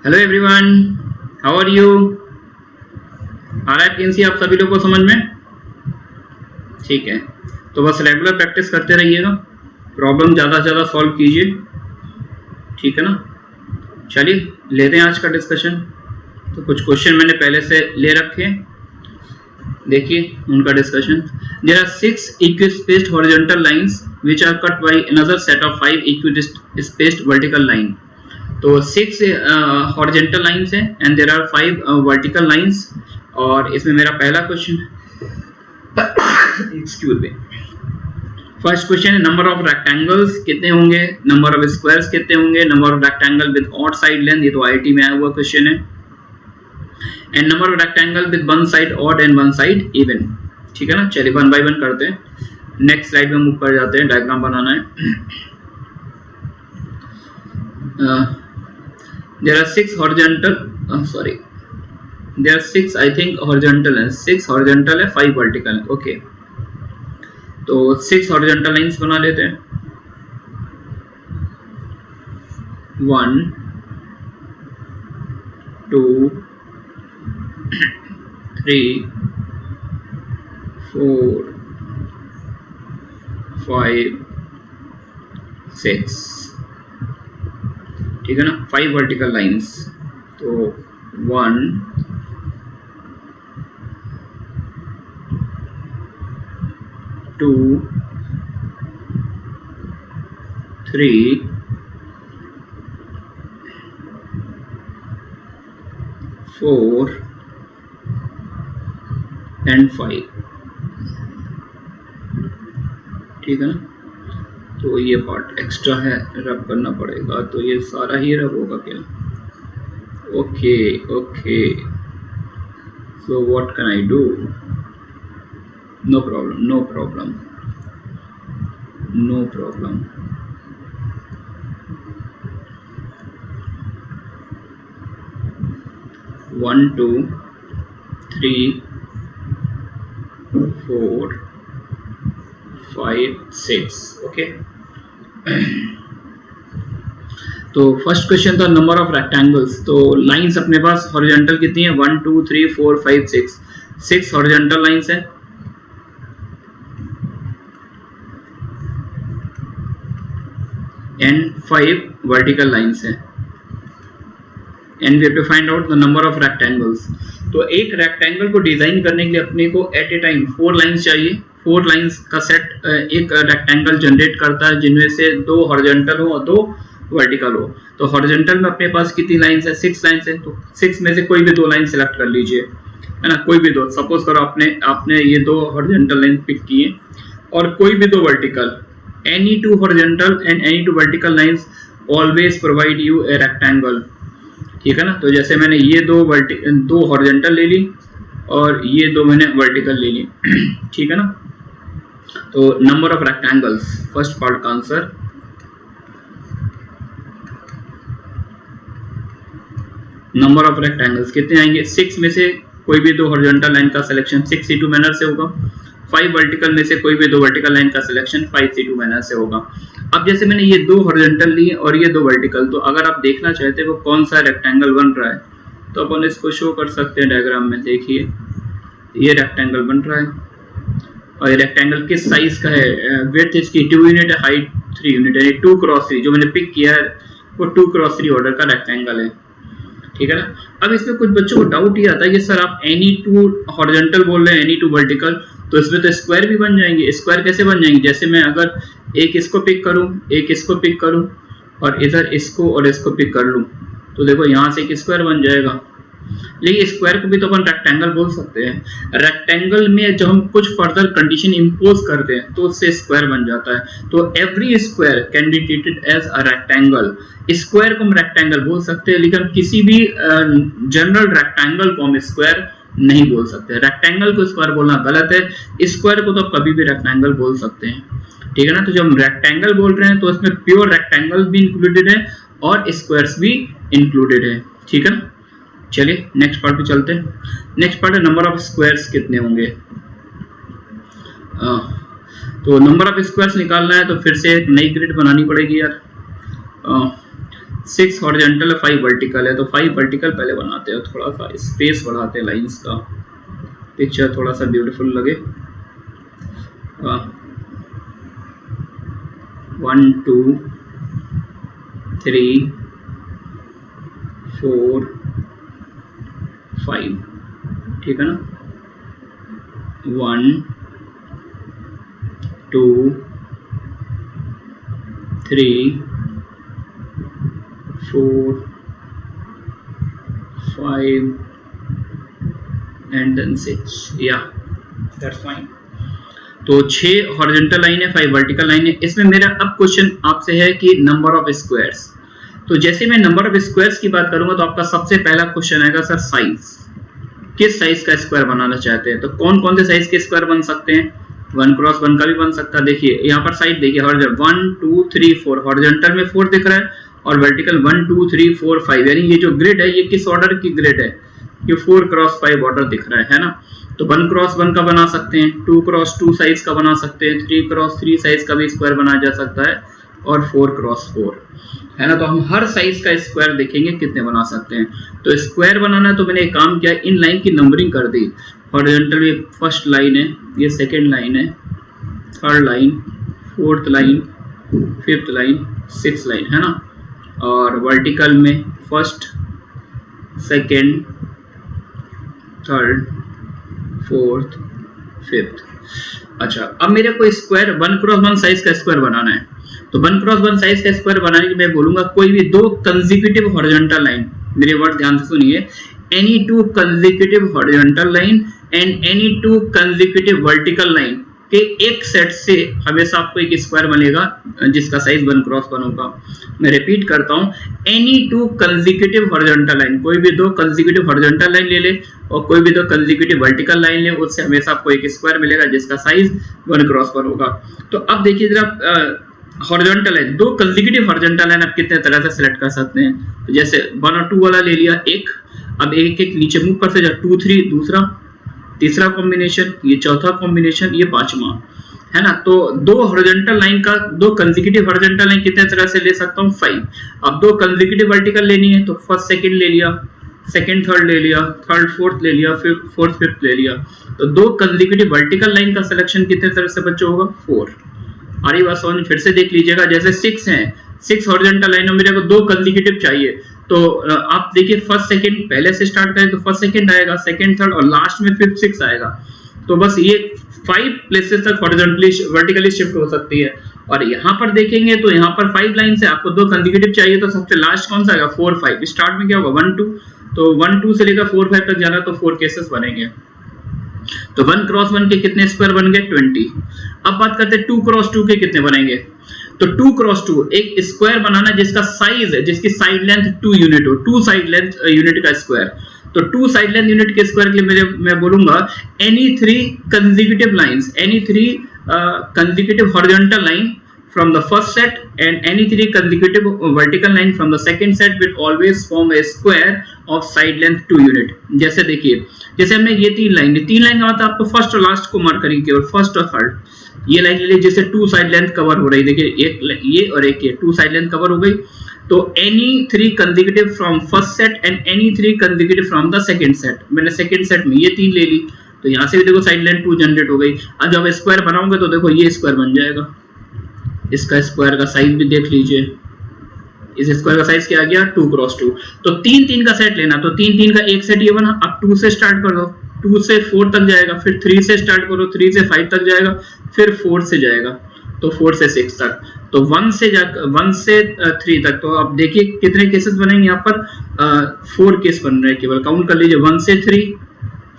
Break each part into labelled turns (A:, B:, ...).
A: Hello everyone, how are you? आ रहा है प्रिंसी आप सभी लोग को समझ में? ठीक है, तो बस रेगुलर प्रैक्टिस करते रहिएगा, प्रॉब्लम ज़्यादा से ज़्यादा सॉल्व कीजिए, ठीक है ना। चलिए लेते हैं आज का डिस्कशन। तो कुछ क्वेश्चन मैंने पहले से ले रखे हैं, देखिए उनका discussion. There are 6 equispaced horizontal lines which are cut by another set of 5 equispaced vertical line. तो 6 हॉरिजॉन्टल लाइंस हैं and there are 5 vertical lines. और इसमें मेरा पहला question excuse me, first question है नंबर ऑफ रेक्टेंगल्स कितने होंगे, number of squares कितने होंगे, number of rectangle with odd side length, ये तो आईआईटी में आया हुआ क्वेश्चन है, and number of rectangle with one side odd and one side even. ठीक है ना। चलिए वन बाय वन करते हैं, नेक्स्ट स्लाइड में मूव कर जाते हैं, डायग्राम बनाना है। there are 6 horizontal there are 6 I think horizontal है, 6 horizontal है, 5 vertical है। ओके, तो 6 horizontal lines बना लेते हैं। 1 2 3 4 5 6, ठीक है ना, 5 वर्टिकल लाइंस। तो 1 2 3 4 एंड 5, ठीक है ना। तो ये पार्ट एक्स्ट्रा है, रब करना पड़ेगा, तो ये सारा ही रब होगा क्या? Okay okay, so what can I do? No problem no problem no problem. One two three 4 5 6, okay. तो फर्स्ट क्वेश्चन था नंबर ऑफ रेक्टेंगल्स। तो लाइंस अपने पास हॉरिजॉन्टल कितनी है? 1 2 3 4 5 6, 6 हॉरिजॉन्टल लाइंस है एंड 5 वर्टिकल लाइंस है, and we have to find out the number of rectangles. तो एक रेक्टेंगल को डिजाइन करने के लिए अपने को एट ए टाइम 4 लाइंस चाहिए। 4 लाइंस का सेट एक रेक्टेंगल जनरेट करता है, जिनमें से 2 हॉरिजॉन्टल हो और 2 वर्टिकल हो। तो हॉरिजॉन्टल में अपने पास कितनी लाइंस है? 6 लाइंस है। तो 6 में से कोई भी 2 लाइन सिलेक्ट कर लीजिए, है ना, कोई भी 2। सपोज करो आपने ये 2 हॉरिजॉन्टल लाइन पिक किए और कोई भी 2 vertical, any 2 horizontal and any 2 vertical lines always provide U a rectangle, ठीक है ना। तो जैसे मैंने ये 2 हॉरिजॉन्टल ले ली और ये 2 मैंने वर्टिकल ले ली, ठीक है ना। तो number of rectangles, first part का आंसर नंबर ऑफ रेक्टेंगल्स कितने आएंगे? 6 में से कोई भी 2 हॉरिजॉन्टल लाइन का सिलेक्शन 6c2 मैनर से होगा। 5 वर्टिकल में से कोई भी 2 वर्टिकल लाइन का सिलेक्शन 5c2 मैनर से होगा। अब जैसे मैंने ये 2 हॉरिजॉन्टल लिए और ये 2 वर्टिकल, तो अगर आप देखना चाहते हैं वो कौन सा रेक्टेंगल बन रहा है, तो अपन इसको शो कर सकते हैं डायग्राम में। देखिए ये रेक्टेंगल बन रहा है और ये रेक्टेंगल किस साइज का है? विड्थ इसकी 2 यूनिट है, हाइट 3 यूनिट है। 2x3 जो मैंने पिक किया है वो 2x3 ऑर्डर का रेक्टेंगल है, ठीक है ना। अब इसमें कुछ बच्चों को डाउट ये आता है कि सर आप एनी 2 हॉरिजॉन्टल बोल रहे हैं, एनी 2 वर्टिकल, तो इसमें तो स्क्वायर भी बन जाएंगे। स्क्वायर कैसे बन जाएंगे? जैसे मैं अगर एक इसको पिक करूं, एक इसको पिक करूं और इधर इसको और इसको पिक कर लूं, तो देखो यहां से एक स्क्वायर बन जाएगा। लेकिन स्क्वायर को भी तो अपन रेक्टेंगल बोल सकते हैं। रेक्टेंगल में जब हम कुछ फर्दर कंडीशन इंपोज करते हैं तो उससे स्क्वायर बन जाता है। तो every square can be treated as a rectangle. Square को हम रेक्टेंगल बोल सकते हैं, लेकिन किसी भी जनरल रेक्टेंगल को हम स्क्वायर नहीं बोल सकते। रेक्टेंगल को स्क्वायर बोलना गलत है, स्क्वायर को तो आप कभी भी रेक्टेंगल बोल सकते हैं, ठीक है ना। तो जब हम रेक्टेंगल बोल रहे हैं तो उसमें प्योर रेक्टेंगल भी इंक्लूडेड है और स्क्वायर्स भी इंक्लूडेड है, ठीक है ना। चलिए नेक्स्ट पार्ट पे चलते हैं। नेक्स्ट पार्ट है नंबर ऑफ स्क्वायर्स कितने होंगे। तो नंबर ऑफ स्क्वायर्स निकालना है तो फिर से एक नई ग्रिड बनानी पड़ेगी यार। 6 हॉरिजॉन्टल है 5 वर्टिकल है, तो 5 वर्टिकल पहले बनाते हैं, थोड़ा सा स्पेस बढ़ाते हैं लाइंस का, पिक्चर थोड़ा सा ब्यूटीफुल लगे। 1 2 3 4 5, ठीक है ना। 1 2 3 4 5 and then 6, या दैट्स फाइन। तो 6 हॉरिजॉन्टल लाइन है 5 वर्टिकल लाइन है। इसमें मेरा अब क्वेश्चन आपसे है कि नंबर ऑफ स्क्वायर्स। तो जैसे मैं नंबर ऑफ स्क्वायर्स की बात करूंगा तो आपका सबसे पहला क्वेश्चन आएगा सर साइज, किस साइज का स्क्वायर बनाना चाहते हैं। तो कौन कौन से साइज के स्क्वायर बन सकते हैं, 1 क्रॉस 1 का भी बन सकता है। देखिए यहाँ पर साइड देखिए, हॉरिजॉन्टल 1 2 3 4, हॉरिजॉन्टल में 4 दिख रहा है और वर्टिकल 1 2 3 4 5, यानी ये जो ग्रिड है ये किस ऑर्डर की ग्रिड है, ये 4 क्रॉस 5 ऑर्डर दिख रहा है ना। तो 1 क्रॉस 1 का बना सकते हैं, 2 क्रॉस 2 साइज का बना सकते हैं, 3 क्रॉस 3 साइज का भी स्क्वायर बनाया जा सकता है और 4 क्रॉस 4, है ना। तो हम हर साइज का स्क्वायर देखेंगे कितने बना सकते हैं। तो स्क्वायर बनाना है तो मैंने एक काम किया, इन लाइन की नंबरिंग कर दी। हॉरिजॉन्टल ये फर्स्ट लाइन है, ये सेकंड लाइन है, third line, fourth line, fifth line, sixth line, है ना। और वर्टिकल में first, second, third, fourth, fifth. अच्छा, अब मेरे को स्क्वायर 1 क्रॉस 1 साइज का स्क्वायर बनाना है। तो 1 क्रॉस 1 साइज का स्क्वायर बनाने के मैं बोलूंगा कोई भी 2 कंसेक्यूटिव हॉरिजॉन्टल लाइन, मेरे वर्ड ध्यान से सुनिए, any 2 consecutive horizontal line and any 2 consecutive vertical line के एक सेट से हमेशा आपको एक स्क्वायर बनेगा जिसका साइज 1 क्रॉस 1 होगा। मैं रिपीट करता हूं, एनी 2 कंसेक्यूटिव हॉरिजॉन्टल लाइन, कोई भी 2 कंसेक्यूटिव हॉरिजॉन्टल लाइन ले ले और कोई भी 2 कंसेक्यूटिव वर्टिकल लाइन ले, उससे हमेशा आपको एक स्क्वायर मिलेगा जिसका साइज 1 क्रॉस 1 होगा। तो अब देखिए जरा horizontal line, 2 consecutive horizontal line आप कितने तरह से सिलेक्ट कर सकते हैं। तो जैसे 1 और 2 वाला ले लिया एक, अब एक एक नीचे मूव करते जा, 2 3 दूसरा, तीसरा कॉम्बिनेशन, ये चौथा कॉम्बिनेशन, ये पांचवा, है ना। तो 2 हॉरिजॉन्टल लाइन का 2 कंसेक्यूटिव हॉरिजॉन्टल लाइन कितने तरह से ले सकता हूँ 5। अब 2 कंसेक्यूटिव वर्टिकल लेनी है तो फर्स्ट सेकंड ले लिया, सेकंड थर्ड ले लिया, थर्ड फोर्थ ले लिया, फोर्थ फिफ्थ ले लिया। तो 2 कंसेक्यूटिव वर्टिकल लाइन का सिलेक्शन कितने तरह से बच्चों होगा 4। अरे बात समझ, फिर से देख लीजिएगा, जैसे 6 है, 6 हॉरिजॉन्टल लाइन में मेरे को 2 कंसेक्यूटिव चाहिए। तो आप देखिए फर्स्ट सेकंड पहले से स्टार्ट करें तो फर्स्ट सेकंड आएगा, सेकंड थर्ड और लास्ट में फिफ्थ 6 आएगा। तो बस ये 5 प्लेसेस तक हॉरिजॉन्टली वर्टिकली शिफ्ट हो सकती है। और यहाँ पर देखेंगे तो यहाँ पर 5 लाइन से आपको 2 कंसेक्यूटिव चाहिए, तो सबसे लास्ट कौन सा आएगा 4 5। स्टार्ट में क्या होगा 1 2, तो 1 2 से लेकर 4 5 तक जाना, तो 4 केसेस बनेंगे। तो 1 क्रॉस 1 के कितने स्क्वायर बन गए 20। अब बात करते हैं 2 क्रॉस 2 के कितने बनेंगे। तो 2 क्रॉस 2 एक स्क्वायर बनाना जिसका साइज है, जिसकी साइड लेंथ 2 यूनिट हो, 2 साइड लेंथ यूनिट का स्क्वायर। तो 2 साइड लेंथ यूनिट के स्क्वायर के लिए मैं बोलूंगा any 3 consecutive lines, any 3 consecutive horizontal line from the first set and any 3 consecutive vertical line from the second set will always form a square of side length 2 unit। जैसे देखिए, जैसे हमने ये 3 लाइन का मतलब आपको फर्स्ट और last को मार्क करेंगे, केवल फर्स्ट और थर्ड। ये लाइन ले लीजिए जिससे 2 साइड लेंथ कवर हो रही है, देखिए एक ये और एक ये 2 साइड लेंथ कवर हो गई। तो any 3 consecutive from first set and any 3 consecutive from the second set, मैंने सेकंड सेट में ये 3 ले ली, तो यहाँ से भी देखो साइड लेंथ 2 जनरेट हो गई। अब जब स्क्वायर बनाओगे तो देखो ये स्क्वायर बन जाएगा, इसका स्क्वायर का साइज भी देख लीजिए, इस स्क्वायर का साइज क्या आ गया 2 क्रॉस 2। तो 3 3 का सेट लेना, तो 3 3 का एक सेट ये बना। अब 2 से स्टार्ट कर दो, 2 से 4 तक जाएगा, फिर 3 से स्टार्ट करो, 3 से 5 तक जाएगा, फिर 4 से जाएगा, तो 4 से 6 तक, तो 1 से 3 तक। तो अब देखिए कितने केसेस बनेंगे यहाँ पर, 4 केस बन रहे हैं केवल, काउंट कर लीजिए 1 से 3,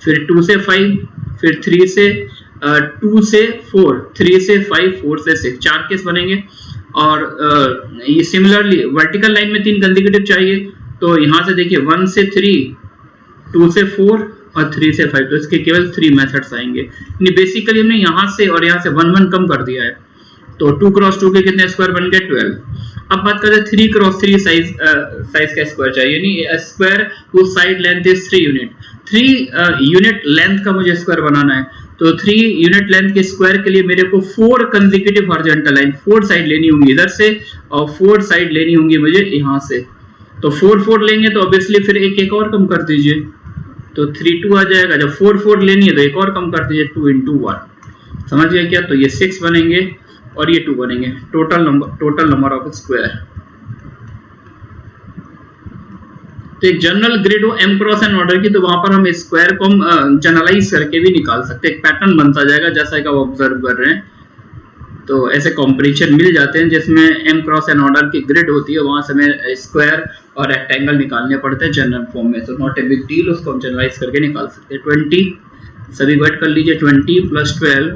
A: फिर 2 से 5, फिर 3 से 2 से 4, 3 से 5, 4 से 6, 4 केस बनेंगे। और ये सिमिलरली वर्टिकल लाइन में 3 कंसेक्यूटिव चाहिए, तो यहाँ से देखिए 1 से 3, 2 से 4 और 3 से 5, तो इसके केवल 3 मेथड्स आएंगे। बेसिकली हमने यहाँ से और यहाँ से 1 1 कम कर दिया है। तो 2 क्रॉस 2 के कितने स्क्वायर बन गए 12। अब बात करते हैं 3 क्रॉस 3 साइज का स्क्वायर चाहिए, नहीं square whose side length is 3 unit. 3 unit length का मुझे स्क्वायर बनाना है, तो 3 यूनिट लेंथ के स्क्वायर के लिए मेरे को 4 कंसेक्यूटिव हॉरिजॉन्टल लाइन, 4 साइड लेनी होंगी इधर से और 4 साइड लेनी होंगी मुझे यहाँ से। तो 4 4 लेंगे तो ऑब्वियसली फिर एक और कम कर दीजिए, तो 3 2 आ जाएगा। जब 4 4 लेनी है तो एक और कम कर दीजिए, 2 into 1, समझ गए क्या? तो ये 6 बनेंगे और ये 2 बनेंगे, टोटल नंबर ऑफ स्क्वायर। तो एक जनरल ग्रिड हो m क्रॉस n ऑर्डर की, तो वहां पर हम स्क्वायर को जनरलाइज करके भी निकाल सकते हैं, एक पैटर्न बनता जाएगा जैसा कि आप ऑब्जर्व कर रहे हैं। तो ऐसे कॉम्परिजन मिल जाते हैं जिसमें m क्रॉस n ऑर्डर की ग्रिड होती है, वहां से हमें स्क्वायर और रेक्टेंगल निकालने पड़ते हैं जनरल फॉर्म में। तो नॉट ए बिग डील, उसको हम जनरलाइज करके निकाल सकते हैं। 20 सभी वर्ड कर लीजिए, 20 + 12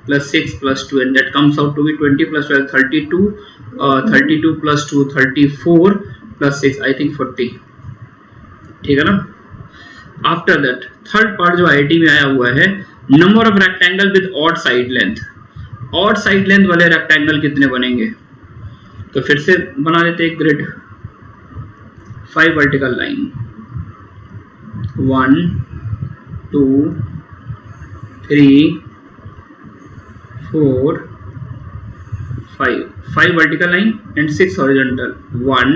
A: + 6 + 2 and that comes out to be 20 + 12 32, 32 + 2 34 + 6 I think 40, ठीक है ना। आफ्टर दैट थर्ड पार्ट जो आईआईटी में आया हुआ है, number of rectangle with odd side length. Odd side length वाले रेक्टेंगल कितने बनेंगे? तो फिर से बना लेते एक grid, 5 vertical line, 1 2 3 4 5 vertical line and 6 horizontal, 1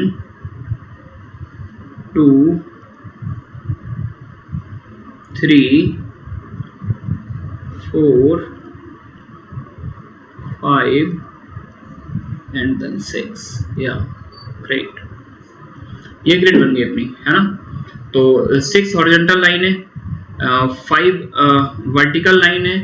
A: 2 3 4 5 and then 6, yeah, great, ये ग्रिड बन गई अपनी, है ना। तो 6 हॉरिजॉन्टल लाइन है, 5 वर्टिकल लाइन है,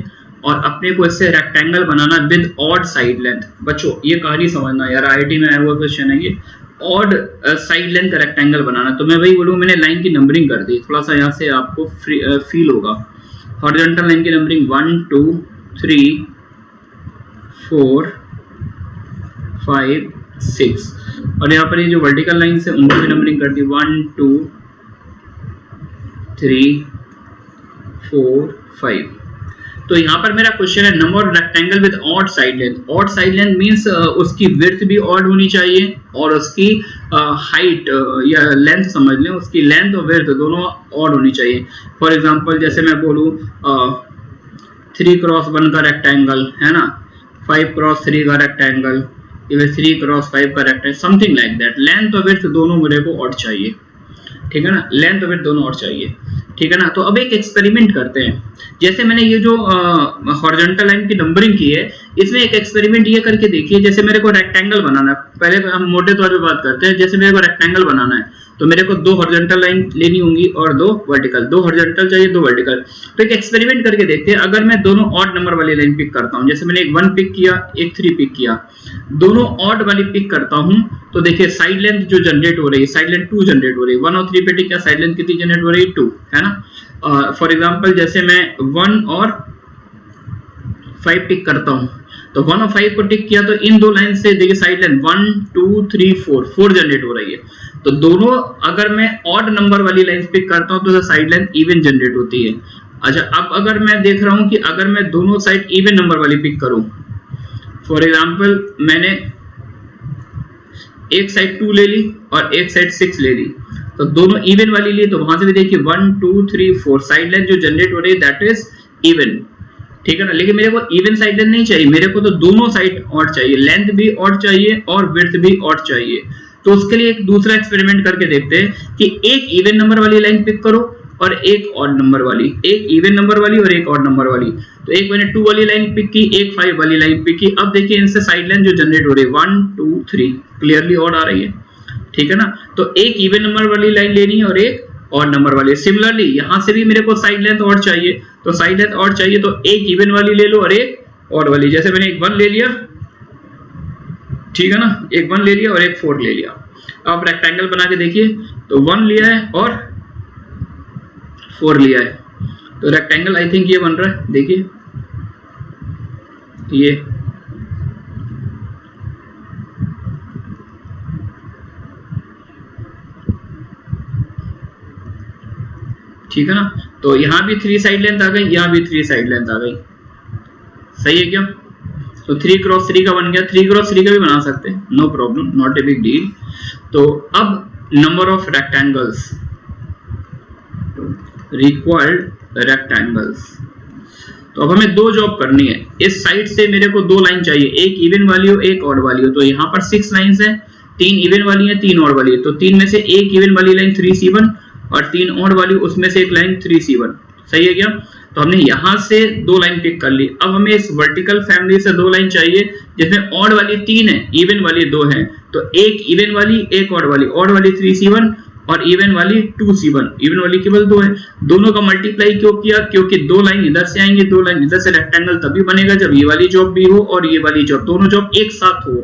A: और अपने को इससे rectangle banana with odd side length. बच्चों ये कहानी समझना यार, आईआईटी में आया हुआ क्वेश्चन है ये, ऑड साइड लेंथ का रेक्टेंगल बनाना। तो मैं वही बोलूँ, मैंने लाइन की नंबरिंग कर दी, थोड़ा सा यहाँ से आपको फील होगा। हॉरिजॉन्टल लाइन की नंबरिंग 1 2 3 4 5 6, और यहाँ पर ये जो वर्टिकल लाइन है उनको भी नंबरिंग कर दी, 1 2 3 4 5। तो यहाँ पर मेरा क्वेश्चन है number of rectangle with odd side length. Odd side length means उसकी विड्थ भी ऑड होनी चाहिए और उसकी हाइट या लेंथ समझ लें, उसकी लेंथ और विड्थ दोनों ऑड होनी चाहिए। फॉर एग्जांपल जैसे मैं बोलूँ 3 क्रॉस 1 का रेक्टेंगल है ना, 5 क्रॉस 3 का रेक्टेंगल, इवन 3 क्रॉस 5 का rectangle, something like that. Length और विड्थ दोनों मेरे को ऑड चाहिए, ठीक है ना, लेंथ और विड्थ दोनों ऑड चाहिए, ठीक है ना। तो अब एक एक्सपेरिमेंट करते हैं। जैसे मैंने ये जो हॉरिजॉन्टल लाइन की नंबरिंग की है, इसमें एक एक्सपेरिमेंट ये करके देखिए। जैसे मेरे को रेक्टेंगल बनाना है, पहले हम मोटे तौर पे बात करते हैं। जैसे मेरे को रेक्टेंगल बनाना है तो मेरे को 2 हॉरिजॉन्टल लाइन लेनी होंगी और 2 वर्टिकल, 2 हॉरिजॉन्टल चाहिए 2 वर्टिकल। तो एक एक्सपेरिमेंट करके देखते हैं। अगर मैं दोनों ऑड नंबर वाली लाइन पिक करता हूं, जैसे मैंने एक 1 पिक किया, एक 3 पिक किया, दोनों ऑड वाली पिक करता हूं, तो देखिए साइड लेंथ जो जनरेट हो रही है, साइड लेंथ 2 जनरेट हो रही है। 1 और 3 पे टिक किया, साइड लेंथ कितनी जनरेट हो रही है? 2, है ना। फॉर एग्जांपल जैसे मैं 1 और 5 पिक करता हूं, तो 1 और 5 को टिक किया, तो इन दो लाइन से देखिए साइड लेंथ 1 2 3 4 जनरेट हो रही है। तो दोनों अगर मैं ऑड नंबर वाली लाइन पिक करता हूं तो साइड लेंथ इवन जनरेट होती है। अच्छा, अब अगर मैं देख रहा हूं कि अगर मैं दोनों साइड इवन नंबर वाली पिक करूं, फॉर एग्जांपल मैंने एक साइड 2 ले ली और एक साइड 6 ले ली, तो दोनों इवन वाली ली, तो वहां से भी देखिए 1 2 3 4 साइड लेंथ जो जनरेट हो रही है दैट इज इवन, ठीक है ना। लेकिन मेरे को इवन साइड लेंथ नहीं चाहिए, मेरे को तो दोनों साइड ऑड चाहिए, लेंथ भी ऑड चाहिए और विड्थ भी ऑड चाहिए। तो उसके लिए एक दूसरा एक्सपेरिमेंट करके देखते हैं कि एक इवन नंबर वाली लाइन पिक करो और एक ऑड नंबर वाली, एक इवन नंबर वाली और एक ऑड नंबर वाली। तो एक मैंने 2 वाली लाइन पिक की, एक 5 वाली लाइन पिक की। अब देखिए इनसे साइड लेंथ जो जनरेट हो रही है 1 2 3 क्लियरली ऑड आ रही है, ठीक है ना। तो एक इवन नंबर वाली लाइन लेनी है और एक ऑड नंबर वाली। सिमिलरली यहां से भी मेरे को साइड लेंथ ऑड चाहिए, तो साइड लेंथ ऑड चाहिए तो एक इवन वाली ले लो और एक ऑड वाली। जैसे मैंने एक 1 ले लिया, ठीक है ना, एक 1 ले लिया और एक 4 ले लिया। अब रेक्टेंगल बना के देखिए, तो 1 लिया है और 4 लिया है, तो रेक्टेंगल आई थिंक ये बन रहा है, देखिए ये ठीक है ना। तो यहां भी 3 साइड लेंथ आ गई, यहां भी 3 साइड लेंथ आ गई, सही है क्या। तो 3 क्रॉस 3 का बन गया, 3 क्रॉस 3 का भी बना सकते हैं, no problem, not a big deal. तो अब number of rectangles, required rectangles, तो अब हमें 2 जॉब करनी है। इस साइड से मेरे को 2 लाइन चाहिए, एक इवन वाली हो एक ऑड वाली हो। तो यहाँ पर 6 लाइंस है तीन इवन वाली है, तीन ऑड वाली है, तो तीन में से एक इवन वाली लाइन 3C1 और तीन ऑड वाली उसमें से एक लाइन 3C1, सही है क्या? तो हमने यहां से दो लाइन पिक कर ली। अब हमें इस वर्टिकल फैमिली से दो लाइन चाहिए जिसमें ऑड वाली तीन है, इवन वाली दो है, तो एक इवन वाली एक ऑड वाली 3C1 और इवन वाली 2C1, इवन वाली केवल दो है। दोनों का मल्टीप्लाई क्यों किया? क्योंकि दो लाइन इधर से आएंगे, दो लाइन इधर से, रेक्टेंगल तभी बनेगा जब ये वाली जॉब भी हो और ये वाली जॉब, दोनों जॉब एक साथ हो।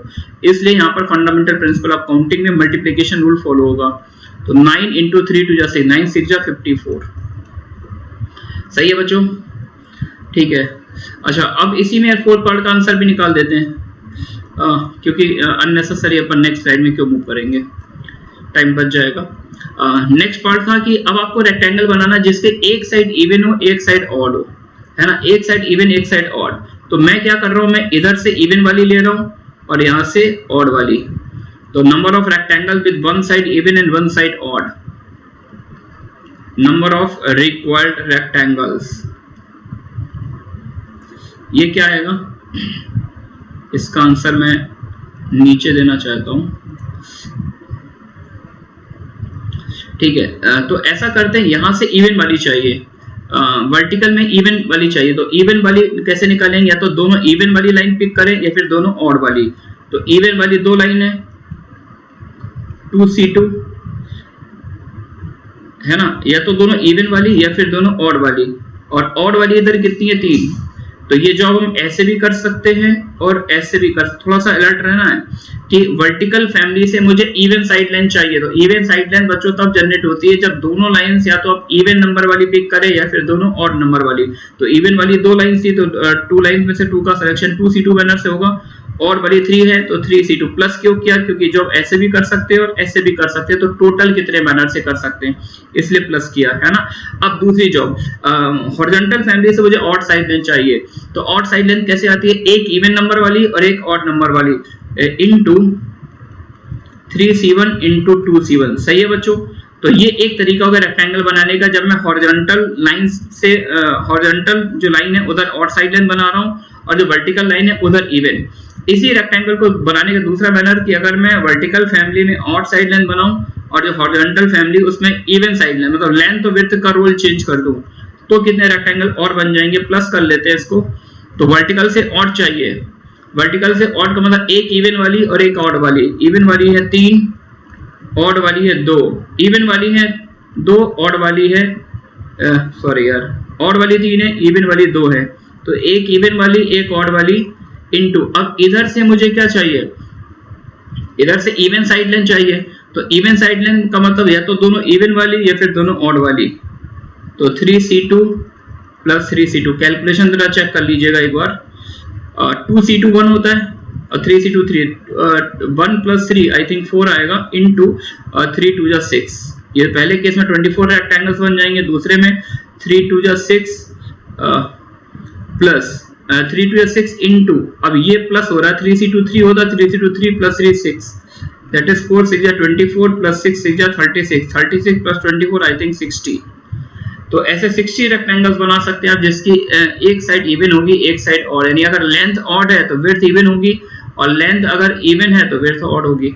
A: इसलिए यहाँ पर फंडामेंटल प्रिंसिपल ऑफ काउंटिंग में मल्टीप्लिकेशन रूल फॉलो होगा। तो 9 × 3 2 6, 9 6 जा 54, सही है बच्चों? ठीक है। अच्छा, अब इसी में फोर्थ पार्ट का आंसर भी निकाल देते हैं, क्योंकि अननेसेसरी अपन नेक्स्ट स्लाइड में क्यों मूव करेंगे, टाइम बच जाएगा। नेक्स्ट पार्ट था कि अब आपको रेक्टेंगल बनाना जिसके एक साइड इवन हो एक साइड ऑड हो, है ना, एक साइड इवन एक साइड ऑड। तो मैं क्या कर रहा हूं, मैं इधर से इवन वाली ले रहा हूं और यहां से ऑड वाली। तो number of rectangle with one side even and one side odd, number of required rectangles, ये क्या आएगा? इसका आंसर मैं नीचे देना चाहता हूं, ठीक है। तो ऐसा करते हैं, यहां से इवन वाली चाहिए, वर्टिकल में इवन वाली चाहिए, तो इवन वाली कैसे निकालेंगे? या तो दोनों इवन वाली लाइन पिक करें या फिर दोनों ऑड वाली। तो इवन वाली दो लाइन है 2C2, है ना, या तो दोनों इवन वाली या फिर दोनों ऑड वाली, और ऑड वाली इधर कितनी है 3। तो ये जॉब हम ऐसे भी कर सकते हैं और ऐसे भी कर, थोड़ा सा अलर्ट रहना है कि वर्टिकल फैमिली से मुझे इवन साइड लाइन चाहिए। तो इवन साइड लाइन बच्चों तब जनरेट होती है जब दोनों लाइंस या तो आप इवन नंबर वाली पिक करें या फिर दोनों ऑड नंबर वाली। तो इवन वाली दो लाइंस थी, तो 2 लाइंस में से 2 का सिलेक्शन 2C2 बैनर से होगा, और वाली 3 है तो 3C2 प्लस क्यों किया? क्योंकि जॉब ऐसे भी कर सकते हैं और ऐसे भी कर सकते हैं, तो टोटल कितने बैनर से कर सकते हैं, इसलिए प्लस किया, है ना। अब दूसरी जॉब, हॉरिजॉन्टल फैमिली से मुझे ऑड साइड लाइन चाहिए। तो ऑड साइड लाइन कैसे आती है? एक इवन नंबर वाली और एक ऑड नंबर वाली इनटू 3C1 × 2C1, सही है बच्चों? तो ये एक तरीका होगा रेक्टेंगल बनाने का, जब मैं हॉरिजॉन्टल लाइन से हॉरिजॉन्टल जो लाइन है उधर ऑड साइड लाइन बना रहा हूं और जो वर्टिकल लाइन है उधर इवन। इसी रेक्टेंगल को बनाने का दूसरा मैनर कि अगर मैं वर्टिकल फैमिली में ऑड साइड लाइन बनाऊं और जो हॉरिजॉन्टल फैमिली उसमें इवन साइड लाइन, मतलब लेंथ और विड्थ का रोल चेंज कर दूं, तो कितने रेक्टेंगल और बन जाएंगे? प्लस कर लेते हैं इसको। तो वर्टिकल से ऑड चाहिए, वर्टिकल से ऑड का मतलब एक इवन वाली और एक ऑड वाली। इवन वाली है 3, ऑड वाली है 2, इवन वाली है 2, ऑड वाली है सॉरी यार, ऑड वाली 3 है, इवन वाली 2 है। तो एक इवन वाली एक ऑड वाली इनटू, अब इधर से मुझे क्या चाहिए? इधर से इवन साइड लाइन चाहिए। तो इवन साइड लाइन का मतलब या तो दोनों इवन वाली या फिर दोनों ऑड वाली। तो 3C2 प्लस 3C2, कैलकुलेशन जरा चेक कर लीजिएगा एक बार। 2C2 1 होता है और 3C2 3, 1 + 3 आई थिंक 4 आएगा, इनटू 3 2 जा 6। ये पहले केस में 24 रेक्टेंगल्स बन जाएंगे, दूसरे में 3 2 जा 6 प्लस 3 2 जा 6 इनटू, अब ये प्लस हो रहा है 3C2 3 होता है, 3C2 3 प्लस 3 6, दैट इज 4 6 जा 24 प्लस 6 6 जा 36, 36 प्लस 24 आई थिंक 60। तो ऐसे 60 रेक्टेंगल्स बना सकते हैं आप जिसकी एक साइड इवन होगी एक साइड ऑड, यानी अगर लेंथ ऑड है तो विड्थ इवन होगी और लेंथ अगर इवन है तो विड्थ ऑड होगी,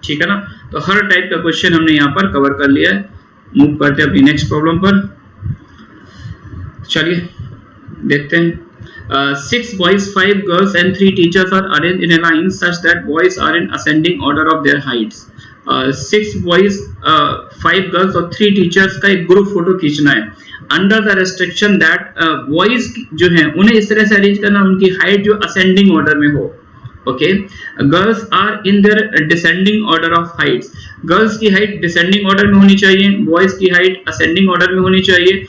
A: ठीक है ना। तो हर टाइप का क्वेश्चन हमने यहाँ पर कवर कर लिया है। मूव करते हैं अपनी नेक्स्ट प्रॉब्लम पर, चलिए देखते हैं। 6 boys, 5 girls and 3 teachers are arranged in a line such that boys are in ascending order of their heights. 6 boys, 5 girls और 3 teachers का एक ग्रुप फोटो खींचना है। Under the restriction that boys जो हैं उन्हें इस तरह से अरेंज करना उनकी हाइट जो असेंडिंग ऑर्डर में हो। Okay, girls are in their descending order of heights. Girls की हाइट डिसेंडिंग ऑर्डर में होनी चाहिए, बॉयज की हाइट असेंडिंग ऑर्डर में होनी चाहिए।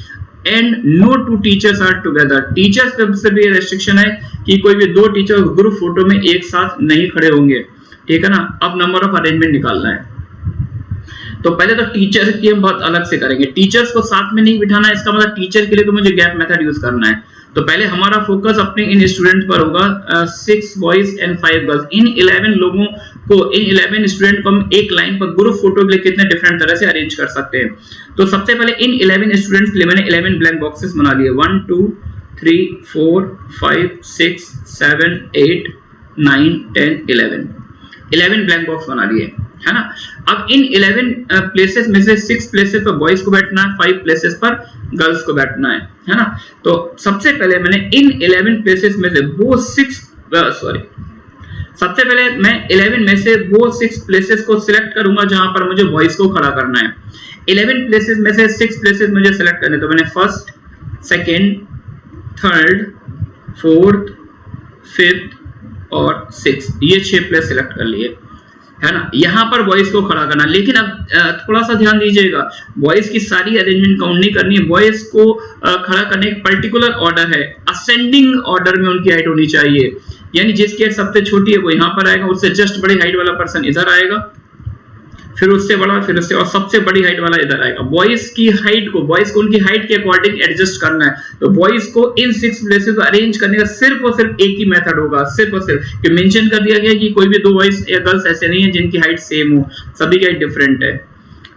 A: And no 2 teachers are together. Teachers पे भी रेस्ट्रिक्शन है कि कोई भी 2 टीचर ग्रुप फोटो में एक साथ नहीं खड़े होंगे, ठीक है ना। अब नंबर ऑफ अरेंजमेंट निकालना है। तो पहले तो टीचर की हम बहुत अलग से करेंगे, टीचर्स को साथ में नहीं बिठाना है, इसका मतलब टीचर के लिए तो मुझे गैप मेथड यूज करना है। तो पहले हमारा फोकस अपने इन स्टूडेंट पर होगा, 6 बॉयज एंड 5 गर्ल्स। इन 11 लोगों को, इन 11 स्टूडेंट को हम एक लाइन पर ग्रुप फोटो के लिए कितने डिफरेंट तरह से अरेंज कर सकते हैं। तो सबसे पहले इन 11 स्टूडेंट्स के लिए मैंने 11 ब्लैंक बॉक्सेस बना लिए। 1 2 3 4 5 6 7 8 9 10 11। 11 ब्लैंक बॉक्स बना लिए, है ना। अब इन 11 प्लेसेस में से 6 प्लेसेस पर बॉयज को बैठना है, 5 प्लेसेस पर गर्ल्स को बैठना है ना। तो सबसे पहले मैंने इन 11 प्लेसेस में से वो 6 सबसे पहले मैं 11 में से वो 6 प्लेसेस को सिलेक्ट करूंगा जहां पर मुझे बॉयज को खड़ा करना है। 11 प्लेसेस में से 6 प्लेसेस मुझे सिलेक्ट करने, तो मैंने first, second, third, fourth, fifth और 6 ये 6 प्लेस सिलेक्ट कर लिए, है ना। यहां पर बॉयज को खड़ा करना, लेकिन अब थोड़ा सा ध्यान दीजिएगा, बॉयज की सारी अरेंजमेंट काउंट नहीं करनी है। बॉयज को खड़ा करने एक पर्टिकुलर ऑर्डर है, असेंडिंग ऑर्डर में उनकी हाइट होनी चाहिए, यानी जिसकी हाइट सबसे छोटी है वो यहाँ पर आएगा, उससे जस्ट बड़ी हाइट वाला पर्सन इधर आएगा, फिर उससे बड़ा, फिर उससे और सबसे बड़ी हाइट वाला इधर आएगा। बॉयज को उनकी हाइट के अकॉर्डिंग एडजस्ट करना है। तो बॉयज को इन 6 प्लेसेस को अरेंज करने का सिर्फ और सिर्फ एक ही मेथड होगा, सिर्फ और सिर्फ कि मेंशन कर दिया गया कि कोई भी 2 बॉयज या गर्ल्स ऐसे नहीं है जिनकी हाइट सेम हो, सभी की हाइट डिफरेंट है,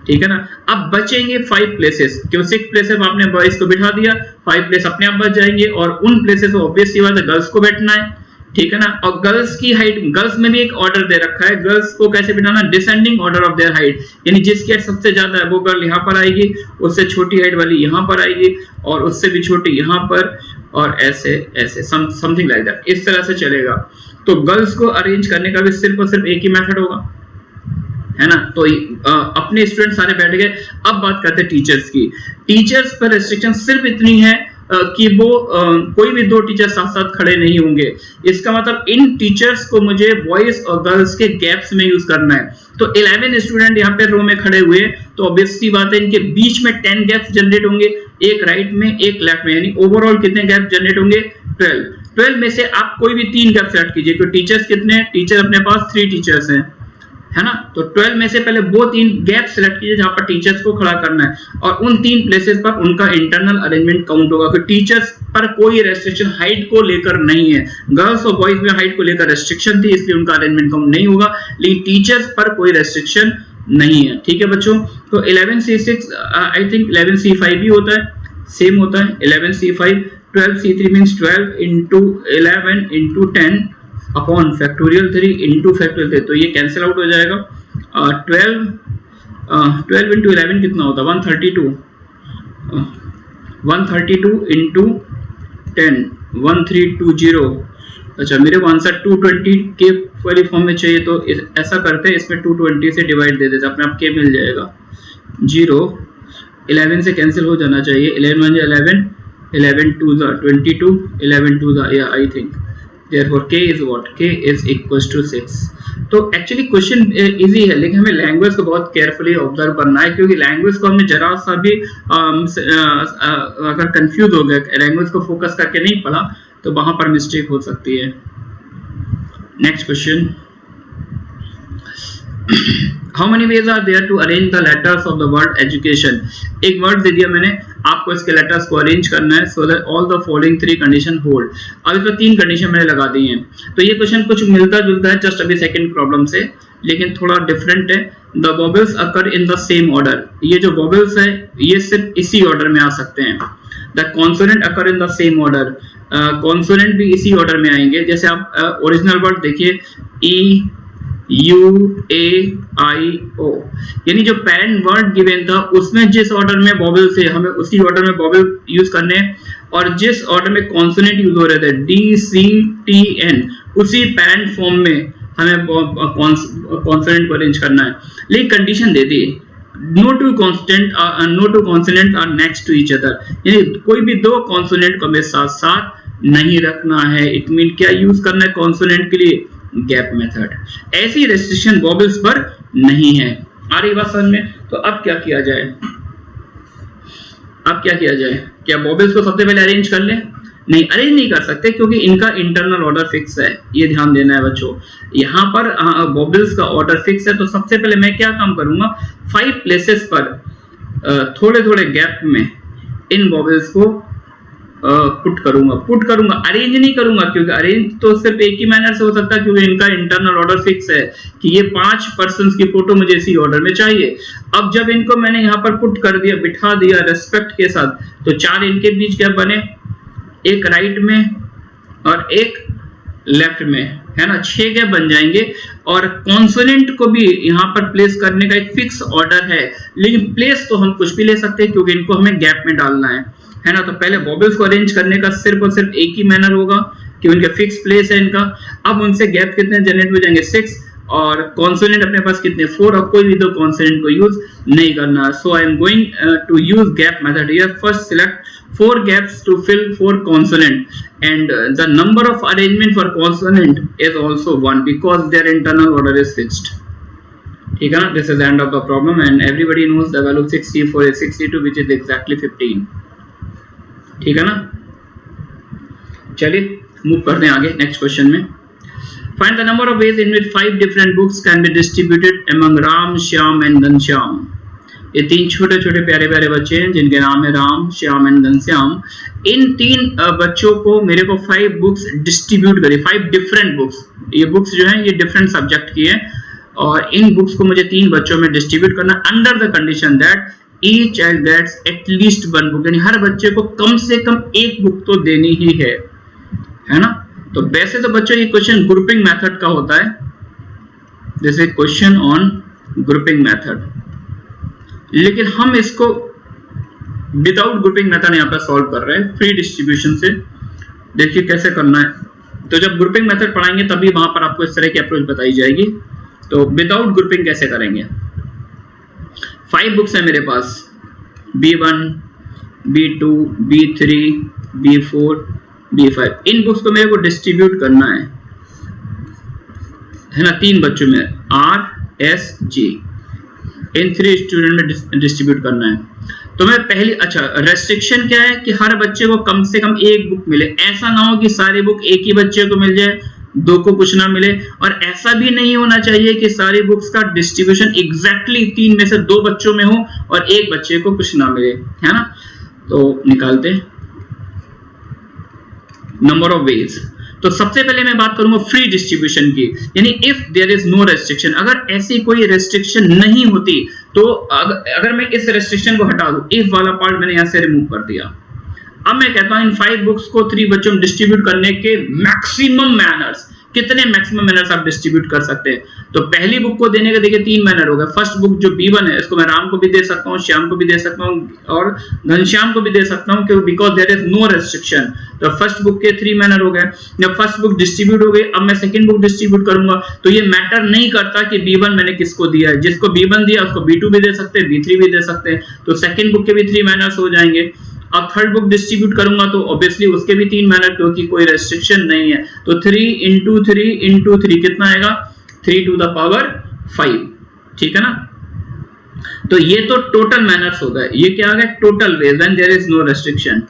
A: ठीक है ना। अब बचेंगे 5 प्लेसेस, क्यों 6 प्लेसेस आपने बॉयज को बिठा दिया, 5 प्लेस अपने आप बच जाएंगे और उन प्लेसेस को ऑब्वियसली बात है गर्ल्स को बैठना है, ठीक है ना। और गर्ल्स की हाइट, गर्ल्स में भी एक ऑर्डर दे रखा है, गर्ल्स को कैसे बिठाना, descending order of their height, यानी जिसकी हाइट सबसे ज्यादा है वो गर्ल यहाँ पर आएगी, उससे छोटी हाइट वाली यहाँ पर आएगी और उससे भी छोटी यहाँ पर, और ऐसे ऐसे समथिंग लाइक दैट, इस तरह से चलेगा। तो गर्ल्स को अरेंज करने का भी सिर्फ और सिर्फ एक ही मेथड होगा, है ना। तो अपने स्टूडेंट सारे बैठ गए। अब बात करते हैं टीचर्स की। टीचर्स पर रेस्ट्रिक्शन सिर्फ इतनी है कि वो कोई भी 2 टीचर साथ साथ खड़े नहीं होंगे। इसका मतलब इन टीचर्स को मुझे बॉयज और गर्ल्स के गैप्स में यूज करना है। तो 11 स्टूडेंट यहाँ पे रो में खड़े हुए, तो ऑब्वियसली बात है इनके बीच में 10 गैप्स जनरेट होंगे, एक राइट में एक लेफ्ट में, यानी ओवरऑल कितने गैप जनरेट होंगे, 12। 12 में से आप कोई भी 3 गैप सेलेक्ट कीजिए, क्योंकि टीचर्स कितने हैं, टीचर अपने पास 3 टीचर्स हैं, है ना। तो 12 में से पहले वो 3 गैप सेलेक्ट कीजिए जहां पर टीचर्स को खड़ा करना है, और उन 3 प्लेसेस पर उनका इंटरनल अरेंजमेंट काउंट होगा। कि टीचर्स पर कोई रेस्ट्रिक्शन हाइट को लेकर नहीं है, गर्ल्स और बॉयज में हाइट को लेकर रेस्ट्रिक्शन थी, इसलिए उनका अरेंजमेंट काउंट नहीं होगा, लेकिन टीचर्स पर कोई रेस्ट्रिक्शन नहीं है, ठीक है बच्चों। तो 11C6 आई थिंक 11C5 भी होता है, सेम होता है 11C5, 12C3 means 12 into 11 into 10 upon factorial 3 into factorial 3, तो ये कैंसिल आउट हो जाएगा। 12 इंटू 11 कितना होता है, 132 इंटू 10 1320। अच्छा, मेरे को आंसर 220 के वाली फॉर्म में चाहिए, तो ऐसा करते हैं, इसमें 220 से डिवाइड दे देते, अपने आप के मिल जाएगा। 0 11 से कैंसिल हो जाना चाहिए, 11 1 11 11 2 22 11 2 I think, therefore k is what, k is equals to 6। तो एक्चुअली क्वेश्चन इजी है, लेकिन हमें लैंग्वेज को बहुत केयरफुली ऑब्जर्व करना है, क्योंकि लैंग्वेज को हमें जरा सा भी अगर कंफ्यूज हो गया, लैंग्वेज को फोकस करके नहीं पढ़ा, तो वहां पर मिस्टेक हो सकती है। Next question, How many ways are there to arrange the letters of the word education? एक वर्ड दे दिया मैंने, आपको इसके लेटर्स को अरेंज करना है, so that all the following 3 condition hold। अब इसमें 3 कंडीशन मैंने लगा दी हैं। तो ये क्वेश्चन कुछ मिलता जुलता है जस्ट अभी सेकंड प्रॉब्लम से, लेकिन थोड़ा डिफरेंट है। The vowels occur in the same order। ये जो vowels है ये सिर्फ इसी ऑर्डर में आ सकते हैं। The consonant occur in the same order। Consonant भी इसी ऑर्डर में आएंगे। जैसे आप ओरिजिनल वर्ड देखिए, ई यू ए आई ओ, यानी जो पेरेंट वर्ड गिवन था उसमें जिस ऑर्डर में वॉवेल थे हमें उसी ऑर्डर में वॉवेल यूज करने हैं, और जिस ऑर्डर में कॉन्सोनेंट यूज हो रहे थे डी सी टी एन, उसी पेरेंट फॉर्म में हमें कॉन्सोनेंट को अरेंज करना है। लेकिन कंडीशन दे दी, no two consonant are next to each other, यानी कोई भी 2 कॉन्सोनेंट को हमें साथ साथ नहीं रखना है। इट मीन क्या यूज करना है कॉन्सोनेंट के लिए, गैप मेथड। ऐसी रेस्ट्रिक्शन वॉवेल्स पर नहीं है। आ रही बात समझ में? तो अब क्या किया जाए, क्या वॉवेल्स को सबसे पहले अरेंज कर लें? नहीं, अरेंज नहीं कर सकते, क्योंकि इनका इंटरनल ऑर्डर फिक्स है, ये ध्यान देना है बच्चों। यहाँ पर वॉवेल्स का ऑर्डर फिक्स है, तो सबसे पहले मैं क्या काम करूंगा, 5 प्लेसेस पर थोड़े थोड़े गैप में इन वॉवेल्स को पुट करूंगा, अरेंज नहीं करूंगा, क्योंकि अरेंज तो सिर्फ एक ही मैनर से हो सकता है, क्योंकि इनका इंटरनल ऑर्डर फिक्स है कि ये 5 पर्संस की फोटो मुझे इसी ऑर्डर में चाहिए। अब जब इनको मैंने यहाँ पर पुट कर दिया, बिठा दिया रेस्पेक्ट के साथ, तो 4 इनके बीच क्या बने, एक राइट में और एक लेफ्ट में, है ना, 6 गैप बन जाएंगे। और कॉन्सोनेंट को भी यहाँ पर प्लेस करने का एक फिक्स ऑर्डर है, लेकिन प्लेस तो हम कुछ भी ले सकते हैं क्योंकि इनको हमें गैप में डालना है ना। तो पहले वॉवेल्स को अरेंज करने का सिर्फ और सिर्फ एक ही मैनर होगा कि उनके फिक्स प्लेस है इनका। अब उनसे गैप कितने जनरेट हो जाएंगे, 6, और कॉन्सोनेंट अपने पास कितने, 4, और कोई भी दो कॉन्सोनेंट को यूज नहीं करना। So I am going to use gap method here. First select 4 gaps to fill 4 consonant, and the number of arrangement for consonant is also 1 because their internal order is fixed. ठीक है ना, this is the end of the problem and everybody knows the value 64 is 62 which is exactly 15. ठीक है ना, चलिए move करते हैं आगे नेक्स्ट क्वेश्चन में। Find the number of ways in which 5 different books can be distributed among Ram, Shyam and Ghanshyam. ये 3 छोटे छोटे प्यारे प्यारे बच्चे हैं जिनके नाम है राम, श्याम एंड घनश्याम। इन 3 बच्चों को मेरे को 5 बुक्स डिस्ट्रीब्यूट करिए, 5 डिफरेंट बुक्स। ये बुक्स जो हैं ये डिफरेंट सब्जेक्ट की है और इन बुक्स को मुझे 3 बच्चों में डिस्ट्रीब्यूट करना under the condition that each child gets at least 1 book, यानी हर बच्चे को कम से कम 1 बुक तो देनी ही है ना। तो वैसे तो बच्चों ये क्वेश्चन ग्रुपिंग मेथड का होता है, this is question on grouping method, लेकिन हम इसको विदाउट ग्रुपिंग मेथड यहाँ पर सॉल्व कर रहे हैं फ्री डिस्ट्रीब्यूशन से। देखिए कैसे करना है। तो जब ग्रुपिंग मेथड पढ़ाएंगे तभी वहां पर आपको इस तरह की अप्रोच बताई जाएगी। तो विदाउट ग्रुपिंग कैसे करेंगे। 5 बुक्स है मेरे पास, B1, B2, B3, B4, B5। इन बुक्स को मेरे को डिस्ट्रीब्यूट करना है ना 3 बच्चों में, R, S, G, इन 3 स्टूडेंट में डिस्ट्रीब्यूट करना है। तो मैं पहली, अच्छा रेस्ट्रिक्शन क्या है कि हर बच्चे को कम से कम 1 बुक मिले। ऐसा ना हो कि सारी बुक एक ही बच्चे को मिल जाए, 2 को कुछ ना मिले, और ऐसा भी नहीं होना चाहिए कि सारी बुक्स का डिस्ट्रीब्यूशन एग्जैक्टली 3 में से 2 बच्चों में हो और 1 बच्चे को कुछ ना मिले, है ना। तो निकालते नंबर ऑफ वेज। तो सबसे पहले मैं बात करूंगा फ्री डिस्ट्रीब्यूशन की, यानी if there is no restriction, अगर ऐसी कोई रेस्ट्रिक्शन नहीं होती तो अगर मैं इस रेस्ट्रिक्शन को हटा दूं, इफ वाला पार्ट मैंने यहां से रिमूव कर दिया। अब मैं कहता हूं इन 5 बुक्स को 3 बच्चों में डिस्ट्रीब्यूट करने के मैक्सिमम मैनर्स, कितने मैक्सिमम मैनर्स आप डिस्ट्रीब्यूट कर सकते हैं। तो पहली बुक को देने के देखिए 3 मैनर हो गए। फर्स्ट बुक जो B1 है इसको मैं राम को भी दे सकता हूँ, श्याम को भी दे सकता हूँ और घनश्याम को भी दे सकता हूँ, क्योंकि because there is no restriction. तो फर्स्ट बुक के 3 मैनर हो गए। जब फर्स्ट बुक डिस्ट्रीब्यूट हो गई, अब मैं सेकंड बुक डिस्ट्रीब्यूट करूंगा। तो ये मैटर नहीं करता कि B1 मैंने किसको दिया है, जिसको B1 दिया उसको B2 भी दे सकते हैं, B3 भी दे सकते हैं। तो सेकंड बुक के भी 3 मैनर्स हो जाएंगे। अब थर्ड बुक डिस्ट्रीब्यूट करूंगा तो ऑब्वियसली उसके भी 3 मैनर, क्योंकि कोई रेस्ट्रिक्शन नहीं है। तो 3 into 3 into 3 कितना आएगा, 3 to the power 5, ठीक है ना। तो ये तो टोटल मैनर्स हो गए। ये क्या आ गया, total ways when there is no restriction,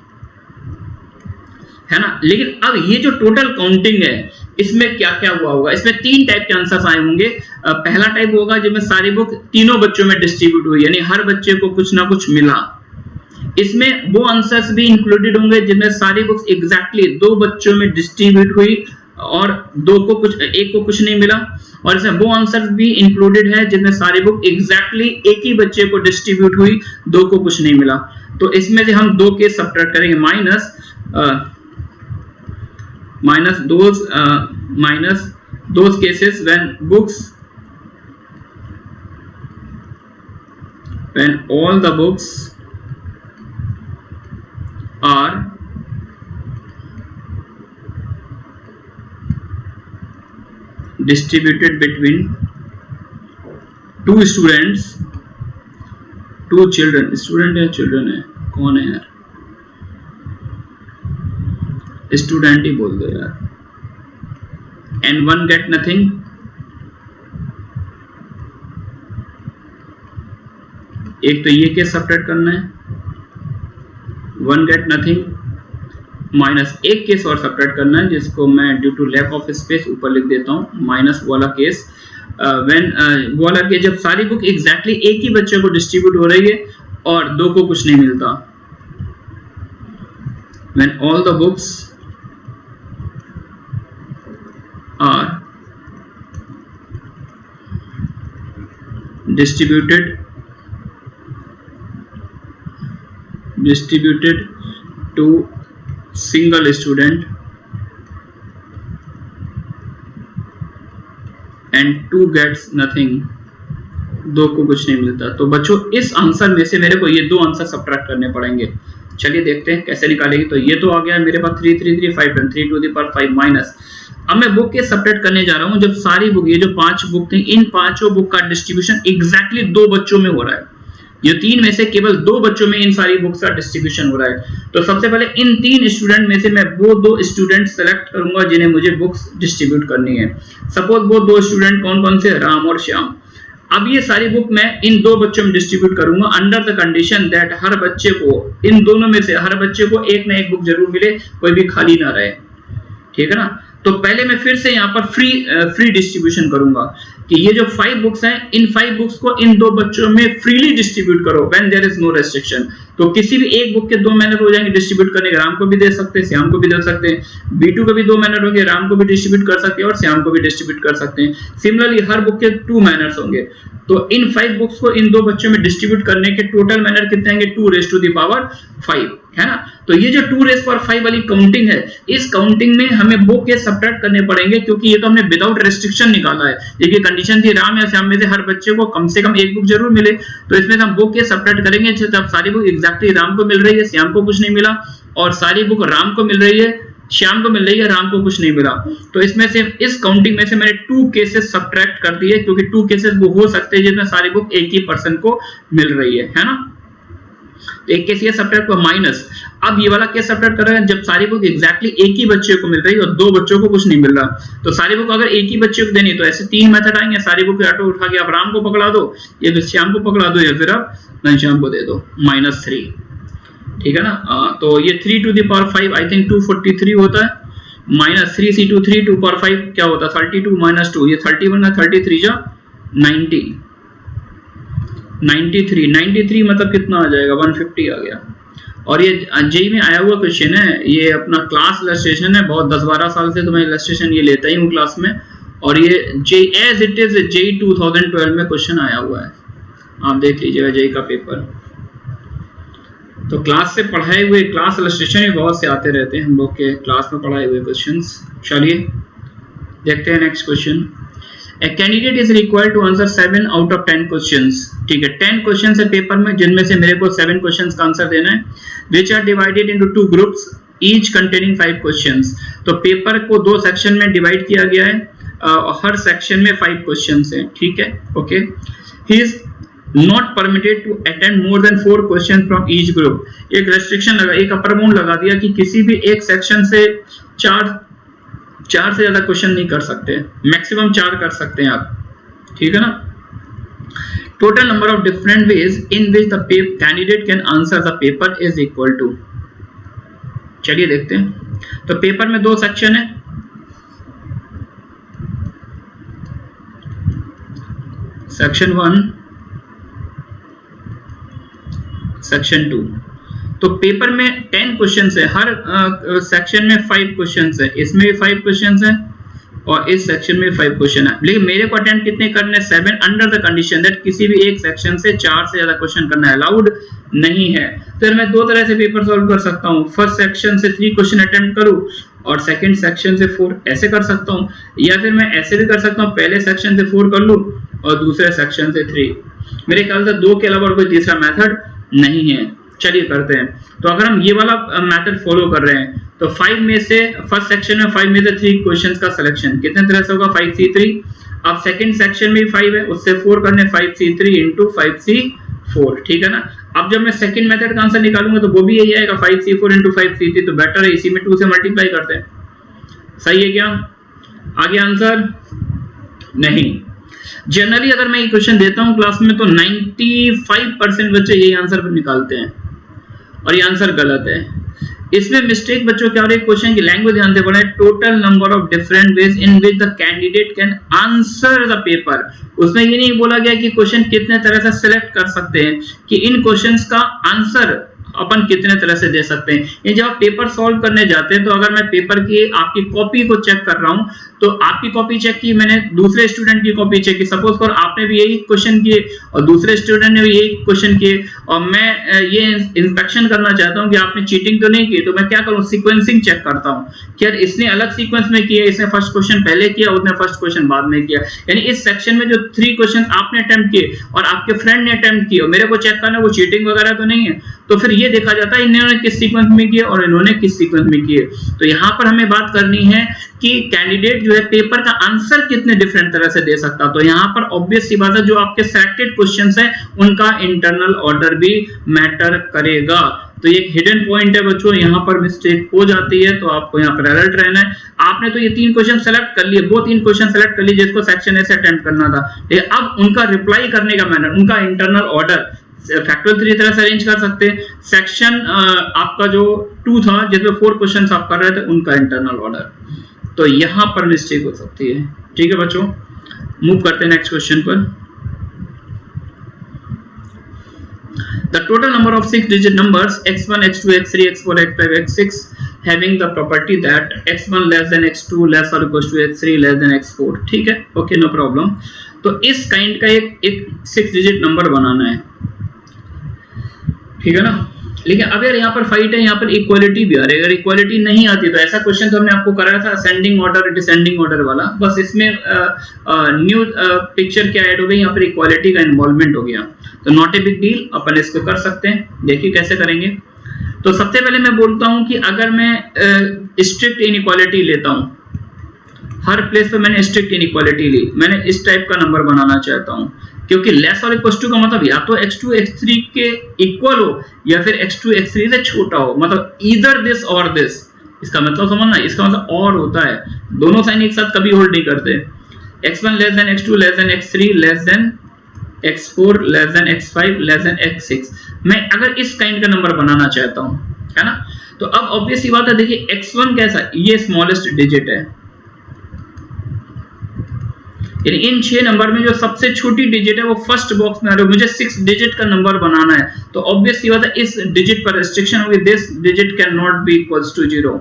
A: है ना। लेकिन अब ये जो टोटल काउंटिंग है इसमें क्या क्या हुआ होगा, इसमें 3 टाइप के आंसर्स आए होंगे। पहला टाइप होगा जिसमें सारी बुक तीनों बच्चों में डिस्ट्रीब्यूट हुई, यानी हर बच्चे को कुछ ना कुछ मिला। इसमें वो आंसर्स भी इंक्लूडेड होंगे जिनमें सारी बुक्स एग्जैक्टली 2 बच्चों में डिस्ट्रीब्यूट हुई और 1 को कुछ नहीं मिला। और इसमें वो आंसर्स भी इंक्लूडेड है जिनमें सारी बुक एग्जैक्टली एक ही बच्चे को डिस्ट्रीब्यूट हुई, 2 को कुछ नहीं मिला। तो इसमें से हम 2 केस सब्ट्रैक्ट करेंगे, minus those cases when all the books are distributed between 2 students, 2 children, student है children है, कौन है यार, स्टूडेंट ही बोल दो यार, and 1 get nothing, एक तो ये केस सब्ट्रैक्ट करना है, 1 get nothing माइनस एक केस और सब्ट्रैक्ट करना है जिसको मैं due to lack of space ऊपर लिख देता हूँ, माइनस वाला केस व्हेन वाला केस जब सारी बुक एग्जैक्टली एक ही बच्चे को डिस्ट्रीब्यूट हो रही है और 2 को कुछ नहीं मिलता, when all the books are distributed to single student 2 gets nothing, 2 को कुछ नहीं मिलता। तो बच्चों इस आंसर में से मेरे को ये 2 आंसर सब्ट्रैक्ट करने पड़ेंगे। चलिए देखते हैं कैसे निकालेंगे। तो ये तो आ गया मेरे पास 3 3 3 5 3 टू द पावर 5 माइनस। अब मैं बुक के सब्ट्रैक्ट करने जा रहा हूं। जब सारी बुक, ये जो 5 बुक थी, इन पांचों बुक का डिस्ट्रीब्यूशन एग्जैक्टली 2 बच्चों में हो रहा है। ये 3 में से केवल 2 बच्चों में इन सारी बुक्स का डिस्ट्रीब्यूशन हो रहा है। तो सबसे पहले इन 3 स्टूडेंट में से मैं वो 2 स्टूडेंट सेलेक्ट करूंगा जिन्हें मुझे बुक्स डिस्ट्रीब्यूट करनी है। सपोज वो 2 स्टूडेंट कौन कौन से, राम और श्याम। अब ये सारी बुक मैं इन 2 बच्चों में डिस्ट्रीब्यूट करूंगा अंडर द कंडीशन दैट हर बच्चे को, इन दोनों में से हर बच्चे को एक ना एक बुक जरूर मिले, कोई भी खाली ना रहे। ठीक है ना। तो पहले मैं फिर से यहाँ पर फ्री डिस्ट्रीब्यूशन करूंगा कि ये जो 5 बुक्स हैं, इन 5 बुक्स को इन 2 बच्चों में फ्रीली डिस्ट्रीब्यूट करो when there is no restriction. तो किसी भी एक बुक के 2 मैनर हो जाएंगे डिस्ट्रीब्यूट करने के, राम को भी दे सकते हैं, श्याम को भी दे सकते हैं। B2 के भी 2 मैनर होंगे, राम को भी डिस्ट्रीब्यूट कर सकते हैं और श्याम को भी डिस्ट्रीब्यूट कर सकते हैं। सिमिलरली हर बुक के 2 मैनर्स होंगे। तो इन 5 बुक्स को इन 2 बच्चों में डिस्ट्रीब्यूट करने के टोटल मैनर कितने आएंगे, 2 रेज़ टू द पावर 5, है ना। तो ये जो 2 रेज़ पावर 5 वाली काउंटिंग है, इस काउंटिंग में हमें बुक के सब्ट्रैक्ट करने पड़ेंगे क्योंकि ये तो हमने विदाउट रेस्ट्रिक्शन निकाला है। देखिए कंडीशन थी राम या श्याम में से हर बच्चे को कम से कम एक बुक जरूर मिले। तो इसमें हम बुक के सब्ट्रैक्ट करेंगे जब सारी बुक एग्जैक्टली राम को मिल रही है, श्याम को कुछ नहीं मिला, और सारी बुक राम को मिल रही है, श्याम को मिल रही है, राम को कुछ नहीं मिला। तो इसमें से इस काउंटिंग में से मैंने 2 केसेस सब्ट्रैक्ट कर दिए क्योंकि 2 केसेस वो हो सकते हैं जिसमें सारी बुक एक ही पर्सन को मिल रही है ना। एक केस ये सब्ट्रैक्ट हुआ माइनस। अब ये वाला केस सब्ट्रैक्ट कर रहे हैं जब सारी बुक एग्जैक्टली एक ही बच्चे को मिल रही है और 2 बच्चों को कुछ नहीं मिल रहा। तो सारी बुक अगर एक ही बच्चे को देनी तो ऐसे 3 मेथड आएंगे। सारी बुक ऑटो उठा के आप राम को पकड़ा दो, या फिर श्याम को पकड़ा दो, या फिर आप घनश्याम को दे दो -3। ठीक है ना। तो ये 3 to the power 5 I think 243 होता है, -3c2 3 टू पावर 5 क्या होता है 32 -2, ये 31 का 33 जा 90, 93 मतलब कितना आ जाएगा 150 आ गया। और ये जेई में आया हुआ क्वेश्चन है, ये अपना क्लास इलस्ट्रेशन है, बहुत 10-12 साल से तो मैं इलस्ट्रेशन ये लेता ही हूँ क्लास में। और ये JEE as it is JEE 2012 में क्वेश्चन आया हुआ है, आप देख लीजिएगा जेई का पेपर। तो क्लास से पढ़ाए हुए, क्लास इलस्ट्रेशन भी बहुत से आते रहते हैं हम लोग के क्लास में पढ़ाए हुए क्वेश्चंस। चलिए देखते हैं next question. A candidate is required to answer 7 out of 10 questions। ठीक है, 10 क्वेश्चंस है पेपर में जिनमें से मेरे को 7 क्वेश्चंस का आंसर देना है, which are divided into 2 groups each containing 5 questions। तो पेपर को 2 सेक्शन में डिवाइड किया गया है, हर सेक्शन में 5 क्वेश्चंस हैं। ठीक है, okay. He is not permitted to attend more than 4 questions from each group। एक रेस्ट्रिक्शन लगा, एक अपर बाउंड लगा दिया कि किसी भी एक सेक्शन से 4 से ज्यादा क्वेश्चन नहीं कर सकते, मैक्सिमम 4 कर सकते हैं आप। ठीक है ना। Total number of different ways in which the candidate can answer the paper is equal to. चलिए देखते हैं। तो पेपर में 2 सेक्शन है, सेक्शन 1, सेक्शन 2। तो पेपर में 10 क्वेश्चंस है, हर सेक्शन में 5 क्वेश्चंस है, इसमें भी 5 क्वेश्चंस है और इस सेक्शन में 5 क्वेश्चन है। लेकिन मेरे को अटेम्प्ट कितने करने, 7 अंडर द कंडीशन दैट किसी भी एक सेक्शन से 4 से ज्यादा क्वेश्चन करना अलाउड नहीं है। तो मैं 2 तरह से पेपर सॉल्व कर सकता हूँ, फर्स्ट सेक्शन से 3 क्वेश्चन अटेम्प्ट करूँ और सेकंड सेक्शन से 4, ऐसे कर सकता हूँ। या फिर मैं ऐसे भी कर सकता हूँ, पहले सेक्शन से 4 कर लूँ और दूसरे सेक्शन से 3। मेरे ख्याल से 2 के अलावा कोई तीसरा मेथड नहीं है। चलिए करते हैं। तो अगर हम ये वाला मेथड फॉलो कर रहे हैं तो 5 में से फर्स्ट सेक्शन में 5 में से 3 क्वेश्चंस का सिलेक्शन कितने तरह से होगा 5c3। अब सेकंड सेक्शन में भी 5 है, उससे 4 करने 5c3 into 5c4। ठीक है ना। अब जब मैं सेकंड मेथड का आंसर निकालूंगा तो वो भी यही आएगा 5c4 into 5c3। तो बेटर है इसी में 2 से मल्टीप्लाई करते हैं। सही है क्या? आगे आंसर नहीं। जनरली अगर मैं ये क्वेश्चन देता हूं क्लास में तो 95% बच्चे यही आंसर निकालते हैं और ये आंसर गलत है। इसमें मिस्टेक बच्चों क्या हो रही है, क्वेश्चन की लैंग्वेज ध्यान से पढ़ें। Total number of different ways in which the candidate can answer the paper. उसमें ये नहीं बोला गया कि क्वेश्चन कितने तरह से सिलेक्ट कर सकते हैं, कि इन क्वेश्चंस का आंसर अपन कितने तरह से दे सकते हैं। ये जब आप पेपर सॉल्व करने जाते हैं तो अगर मैं पेपर की आपकी कॉपी को चेक कर रहा हूं तो आपकी कॉपी चेक की, मैंने दूसरे स्टूडेंट की कॉपी चेक की, सपोज फॉर आपने भी यही क्वेश्चन किए और दूसरे स्टूडेंट ने भी यही क्वेश्चन किए और मैं ये इंस्पेक्शन करना चाहता हूं कि आपने चीटिंग तो नहीं की, तो मैं क्या करूं, सीक्वेंसिंग चेक करता हूं कि यार इसने अलग सीक्वेंस में किया, इसने फर्स्ट क्वेश्चन पहले किया, उसने फर्स्ट क्वेश्चन बाद में किया। यानी इस सेक्शन में जो 3 क्वेश्चन आपने अटेम्प्ट किए और आपके फ्रेंड ने अटेम्प्ट किए और मेरे को चेक करना वो चीटिंग वगैरह तो नहीं है, तो फिर ये देखा जाता है इन्होंने किस सीक्वेंस में किए और इन्होंने किस सीक्वेंस में किए। तो यहाँ पर हमें बात करनी है कि कैंडिडेट जो है पेपर का आंसर कितने डिफरेंट तरह से दे सकता। तो यहाँ पर ऑब्वियस सी बात है जो आपके सिलेक्टेड क्वेश्चंस हैं उनका इंटरनल ऑर्डर भी मैटर करेगा। तो ये एक हिडन पॉइंट है बच्चों, यहाँ पर मिस्टेक हो जाती है तो आपको यहाँ पर अलर्ट रहना है। आपने तो ये 3 क्वेश्चन सेलेक्ट कर लिए, वो 3 क्वेश्चन सेलेक्ट कर लिए जिसको सेक्शन ए से अटेम्प्ट करना था, लेकिन अब उनका रिप्लाई करने का मैनर, उनका इंटरनल ऑर्डर फैक्टर 3 तरह से अरेंज कर सकते हैं। सेक्शन आपका जो 2 था जिसमें 4 क्वेश्चन आप कर रहे थे उनका इंटरनल ऑर्डर, तो यहां पर मिस्टेक हो सकती है। ठीक है बच्चों, मूव करते हैं नेक्स्ट क्वेश्चन पर। The total number of 6 digit numbers x1, x2, x3, x4, x5, x6 having the property that x1 less than x2 less or equals to x3 less than x4। ठीक है, okay, no problem. तो इस kind का एक 6 digit number बनाना है, ठीक है ना। लेकिन अगर यहाँ पर फाइट है, यहाँ पर इक्वालिटी भी आ रही है। अगर इक्वालिटी नहीं आती तो ऐसा क्वेश्चन तो हमने आपको कराया था असेंडिंग ऑर्डर डिसेंडिंग ऑर्डर वाला, बस इसमें न्यू पिक्चर क्या ऐड हो गई, यहाँ पर इक्वालिटी का इन्वॉल्वमेंट हो गया। तो नॉट ए बिग डील, अपन इसको कर सकते हैं। देखिए कैसे करेंगे। तो सबसे पहले मैं बोलता हूं कि अगर मैं स्ट्रिक्ट इनइक्वालिटी लेता हूं, हर प्लेस पे मैंने स्ट्रिक्ट इनइक्वालिटी ली, मैंने इस टाइप का नंबर बनाना चाहता हूं, क्योंकि लेस और इक्वल टू का मतलब या तो x2 x3 के इक्वल हो या फिर x2 x3 से छोटा हो, मतलब ईदर दिस और दिस। इसका मतलब समझना, इसका मतलब और होता है, दोनों साइन एक साथ कभी होल्ड नहीं करते। x1 less than x2 less than x3 less than x4 less than x5 less than x6, मैं अगर इस काइंड का नंबर बनाना चाहता हूं, है ना। तो अब ऑब्वियस सी बात है, देखिए x1 कैसा, ये स्मॉलेस्ट डिजिट है, यानी इन 6 नंबर में जो सबसे छोटी डिजिट है वो फर्स्ट बॉक्स में आ रही है। मुझे 6 डिजिट का नंबर बनाना है, तो ऑब्वियस सी बात है इस डिजिट पर रेस्ट्रिक्शन होगी, this digit can not be equals to 0,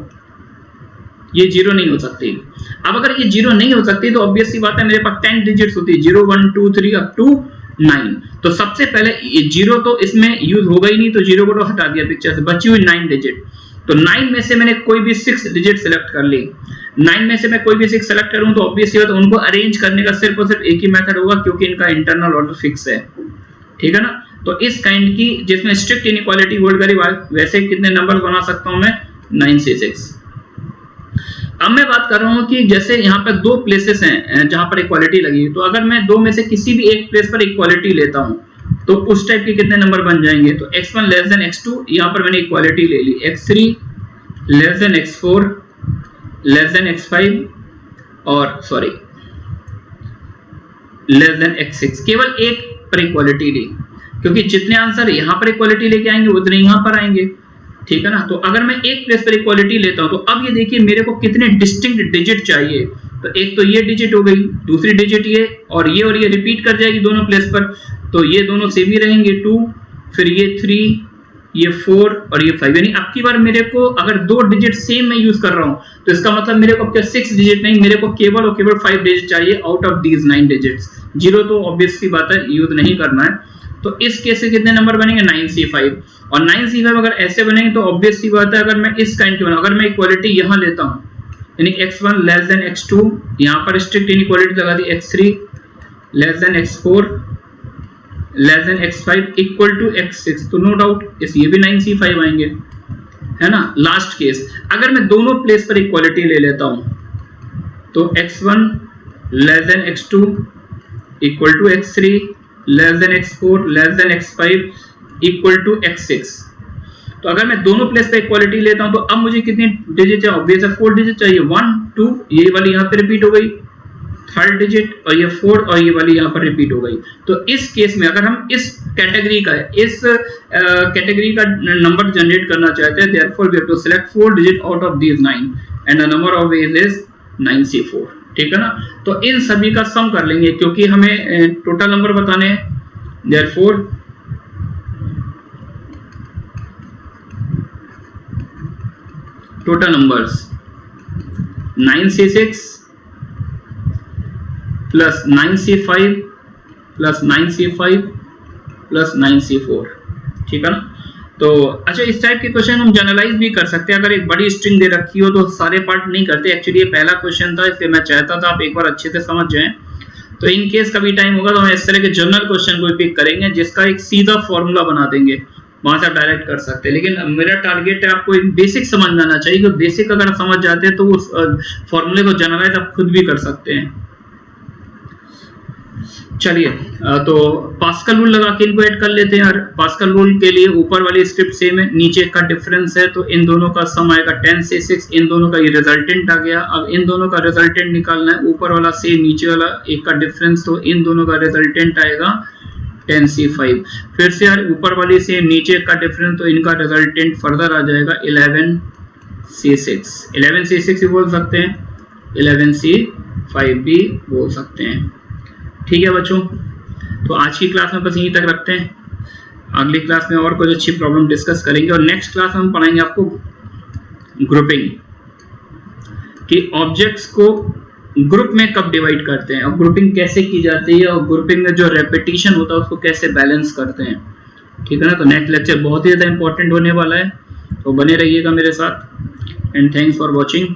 A: ये 0 नहीं हो सकती। अब अगर ये 0 नहीं हो सकती तो ऑब्वियस सी बात है मेरे पास 10 डिजिट्स होती है, 0 1 2 3 अप टू 9। तो सबसे पहले ये 0 तो इसमें यूज होगा ही नहीं, तो 0 को तो हटा दिया पिक्चर से, बची हुई 9 डिजिट। तो 9 में से मैंने कोई भी 6 डिजिट सेलेक्ट कर ली, 9 में से मैं कोई भी 6 सेलेक्ट करूं तो ऑब्वियसली बात है उनको अरेंज करने का सिर्फ और सिर्फ एक ही मेथड होगा, क्योंकि इनका इंटरनल ऑर्डर फिक्स है, ठीक है ना। तो इस काइंड की जिसमें स्ट्रिक्ट इनइक्वालिटी होल्ड करी, वैसे कितने नंबर बना सकता हूं मैं, 9 से 6। अब मैं बात कर रहा हूं कि जैसे यहाँ पर 2 प्लेसेस हैं जहां पर इक्वालिटी लगी, तो अगर मैं 2 में से किसी भी एक प्लेस पर इक्वालिटी लेता हूं तो उस टाइप के कितने नंबर बन जाएंगे। तो x1 लेस देन x2, यहाँ पर मैंने इक्वालिटी ले ली, x3 less than x4 less than x5 और सॉरी लेस देन x6, केवल एक पर इक्वालिटी ली, क्योंकि जितने आंसर यहाँ पर इक्वालिटी लेके आएंगे उतने यहाँ पर आएंगे, ठीक है ना। तो अगर मैं एक प्लेस पर इक्वालिटी लेता हूं तो अब ये देखिए मेरे को कितने डिस्टिंक्ट डिजिट चाहिए। तो एक तो ये डिजिट हो गई, दूसरी डिजिट ये और ये रिपीट कर जाएगी दोनों प्लेस पर, तो ये दोनों सेम ही रहेंगे, 2 फिर ये 3 ये 4 और ये 5। यानी अब की बार मेरे को अगर 2 डिजिट सेम मैं यूज कर रहा हूं तो इसका मतलब मेरे को क्या 6 डिजिट नहीं, मेरे को केवल और केवल 5 डिजिट चाहिए आउट ऑफ दीज 9 डिजिट्स। 0 तो ऑब्वियसली बात है यूज नहीं करना है। तो इस केस से कितने नंबर बनेंगे, 9C5। और 9C5 अगर ऐसे बनेंगे तो ऑब्वियस सी बात है, अगर मैं इस काइंड के अगर मैं इक्वालिटी यहां लेता हूं, यानी x1 लेस देन x2, यहां पर स्ट्रिक्ट इनइक्वालिटी लगा दी, x3 less than x4 less than x5 equal to x6, तो नो डाउट इस ये भी 9C5 आएंगे, है ना। लास्ट केस अगर मैं दोनों प्लेस पर इक्वालिटी ले लेता हूं तो x1 less than x2 equal to x3 less than x4 less than x5 equal to x6। तो अगर मैं दोनों प्लेस पे इक्वालिटी लेता हूं तो अब मुझे कितनी डिजिट चाहिए, ऑब्वियस है 4 डिजिट चाहिए, 1 2 ये वाली यहां पे रिपीट हो गई, 3rd डिजिट और ये 4 और ये वाली यहां पर रिपीट हो गई। तो इस केस में अगर हम इस कैटेगरी का नंबर जनरेट करना चाहते हैं, therefore we have to select 4 digit out of these 9 and the number of ways is 9C4, ठीक है ना। तो इन सभी का सम कर लेंगे क्योंकि हमें टोटल नंबर बताने हैं, therefore total numbers 9C6 plus 9C5 plus 9C5 plus 9C4, ठीक है ना। तो अच्छा, इस टाइप के क्वेश्चन हम जनरलाइज भी कर सकते हैं। अगर एक बड़ी स्ट्रिंग दे रखी हो तो सारे पार्ट नहीं करते। एक्चुअली ये पहला क्वेश्चन था, इसलिए मैं चाहता था आप एक बार अच्छे से समझ जाएं। तो इन केस कभी टाइम होगा तो हम इस तरह के जनरल क्वेश्चन को पिक करेंगे जिसका एक सीधा फॉर्मूला बना देंगे, वहां से डायरेक्ट कर सकते हैं। लेकिन मेरा टारगेट है आपको एक बेसिक समझ में आना चाहिए, तो बेसिक अगर समझ जाते हैं तो उस फॉर्मूले को जनरलाइज आप खुद भी कर सकते हैं। चलिए, तो पास्कल रूल लगा के इनको ऐड कर लेते हैं यार। पास्कल रूल के लिए ऊपर वाली स्क्रिप्ट सेम है, नीचे का डिफरेंस है, तो इन दोनों का सम आएगा 10C6, इन दोनों का ये रिजल्टेंट आ गया। अब इन दोनों का रिजल्टेंट निकालना है, ऊपर वाला से नीचे वाला एक का डिफरेंस, तो इन दोनों का रिजल्टेंट आएगा 10C5। फिर से यार ऊपर वाली से नीचे का डिफरेंस, तो इनका रिजल्टेंट फर्दर आ जाएगा 11C6। 11C6 भी बोल सकते हैं, 11C5 भी बोल सकते हैं। ठीक है बच्चों, तो आज की क्लास में बस यहीं तक रखते हैं। अगली क्लास में और कुछ अच्छी प्रॉब्लम डिस्कस करेंगे, और नेक्स्ट क्लास में हम पढ़ाएंगे आपको ग्रुपिंग, कि ऑब्जेक्ट्स को ग्रुप में कब डिवाइड करते हैं और ग्रुपिंग कैसे की जाती है, और ग्रुपिंग में जो रेपिटेशन होता है उसको कैसे बैलेंस करते हैं। ठीक है ना। तो नेक्स्ट लेक्चर बहुत ही ज़्यादा इंपॉर्टेंट होने वाला है, तो बने रहिएगा मेरे साथ। And thanks for watching.